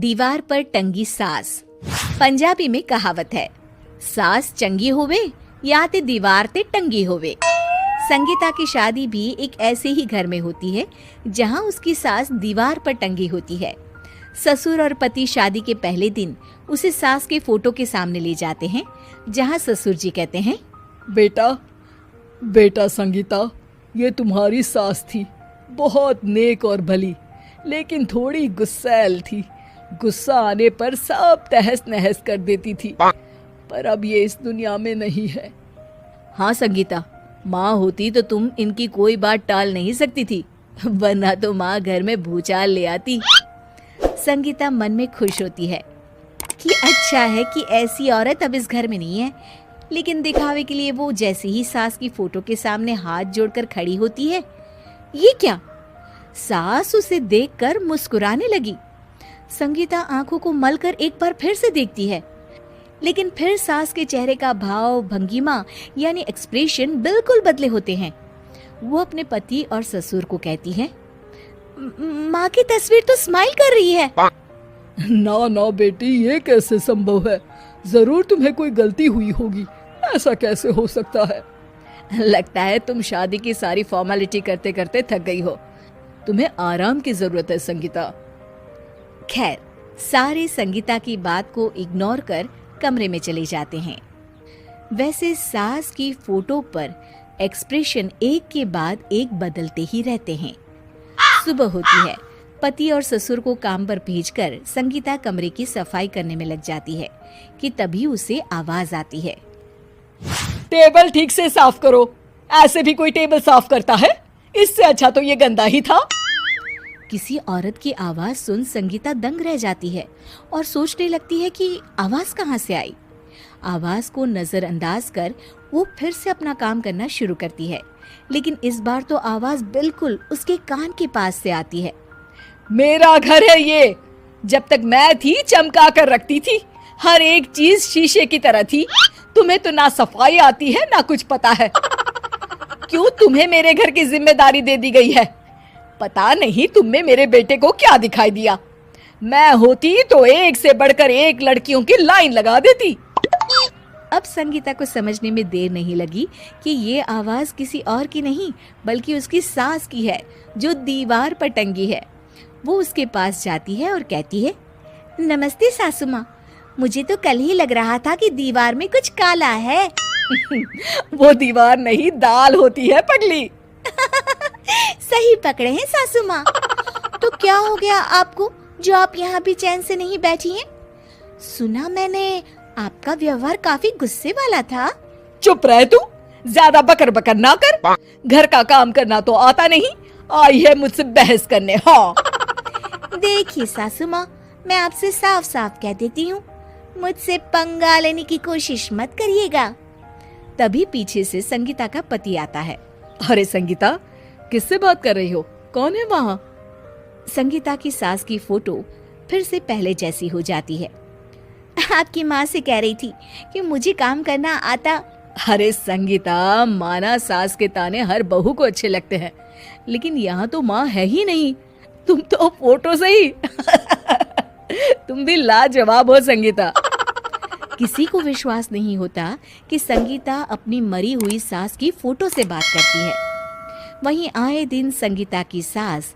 दीवार पर टंगी सास। पंजाबी में कहावत है, सास चंगी होवे या ते दीवार ते टंगी होवे। संगीता की शादी भी एक ऐसे ही घर में होती है जहां उसकी सास दीवार पर टंगी होती है। ससुर और पति शादी के पहले दिन उसे सास के फोटो के सामने ले जाते हैं, जहां ससुर जी कहते हैं, बेटा बेटा संगीता, ये तुम्हारी सास थी, बहुत नेक और भली, लेकिन थोड़ी गुस्सैल थी। गुस्सा आने पर सब तहस नहस कर देती थी, पर अब ये इस दुनिया में नहीं है। हाँ संगीता, माँ होती तो तुम इनकी कोई बात टाल नहीं सकती थी, वरना तो माँ घर में भूचाल ले आती। संगीता मन में खुश होती है कि अच्छा है कि ऐसी औरत अब इस घर में नहीं है, लेकिन दिखावे के लिए वो जैसे ही सास की फोटो के सामने हाथ जोड़कर खड़ी होती है, ये क्या? सास उसे देखकर मुस्कुराने लगी। संगीता आंखों को मलकर एक बार फिर से देखती है, लेकिन फिर सास के चेहरे का भाव, भंगिमा यानी एक्सप्रेशन बिल्कुल बदले होते हैं। वो अपने पति और ससुर को कहती है, माँ की तस्वीर तो स्माइल कर रही है। ना ना बेटी, ये कैसे संभव है? जरूर तुम्हें कोई गलती हुई होगी, ऐसा कैसे हो सकता है? लगता है तुम शादी की सारी फॉर्मेलिटी करते करते थक गई हो, तुम्हें आराम की जरूरत है संगीता। खैर, सारे संगीता की बात को इग्नोर कर कमरे में चले जाते हैं। वैसे सास की फोटो पर एक्सप्रेशन एक के बाद एक बदलते ही रहते हैं। सुबह होती है, पति और ससुर को काम पर भेजकर संगीता कमरे की सफाई करने में लग जाती है कि तभी उसे आवाज आती है, टेबल ठीक से साफ करो। ऐसे भी कोई टेबल साफ करता है? इससे अच्छा तो ये गंदा ही था। किसी औरत की आवाज सुन संगीता दंग रह जाती है और सोचने लगती है कि आवाज कहाँ से आई। आवाज को नजरअंदाज कर वो फिर से अपना काम करना शुरू करती है, लेकिन इस बार तो आवाज बिल्कुल उसके कान के पास से आती है। मेरा घर है ये। जब तक मैं थी चमका कर रखती थी, हर एक चीज शीशे की तरह थी। तुम्हें तो ना सफाई आती है ना कुछ पता है। क्यों तुम्हें मेरे घर की जिम्मेदारी दे दी गई है? पता नहीं तुम में मेरे बेटे को क्या दिखाई दिया। मैं होती तो एक से बढ़कर एक लड़कियों की लाइन लगा देती। अब संगीता को समझने में देर नहीं लगी कि ये आवाज किसी और की नहीं बल्कि उसकी सास की है, जो दीवार पर टंगी है। वो उसके पास जाती है और कहती है, नमस्ते सासू माँ, मुझे तो कल ही लग रहा था कि दीवार में कुछ काला है। वो दीवार नहीं, दाल होती है पगली। सही पकड़े हैं सासू माँ। तो क्या हो गया आपको जो आप यहाँ भी चैन से नहीं बैठी हैं? सुना मैंने आपका व्यवहार काफी गुस्से वाला था। चुप रह तू, ज्यादा बकर बकर ना कर। घर का काम करना तो आता नहीं, आई है मुझसे बहस करने। हाँ देखिए सासू माँ, मैं आपसे साफ साफ कह देती हूँ, मुझसे पंगा लेने की कोशिश मत करिएगा। तभी पीछे से संगीता का पति आता है। अरे संगीता, किससे बात कर रही हो? कौन है वहाँ? संगीता की सास की फोटो फिर से पहले जैसी हो जाती है। आपकी माँ से कह रही थी कि मुझे काम करना आता। अरे संगीता, माना सास के ताने हर बहू को अच्छे लगते हैं, लेकिन यहाँ तो माँ है ही नहीं, तुम तो फोटो से ही। तुम भी लाजवाब हो संगीता। किसी को विश्वास नहीं होता कि संगीता अपनी मरी हुई सास की फोटो से बात करती है। वहीं आए दिन संगीता की सास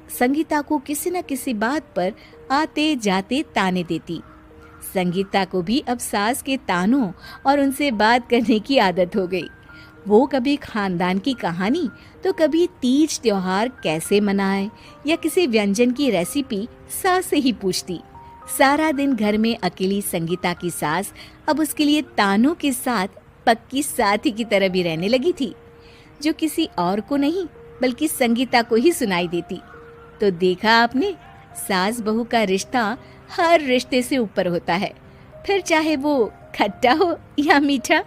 संगीता को किसी न किसी बात पर आते जाते ताने देती। संगीता को भी अब सास के तानों और उनसे बात करने की आदत हो गई। वो कभी खानदान की कहानी तो कभी तीज त्योहार कैसे मनाए या किसी व्यंजन की रेसिपी सास से ही पूछती। सारा दिन घर में अकेली संगीता की सास अब उसके लिए तानों के साथ पक्की साथी की तरह भी रहने लगी थी, जो किसी और को नहीं बल्कि संगीता को ही सुनाई देती। तो देखा आपने, सास बहू का रिश्ता हर रिश्ते से ऊपर होता है, फिर चाहे वो खट्टा हो या मीठा।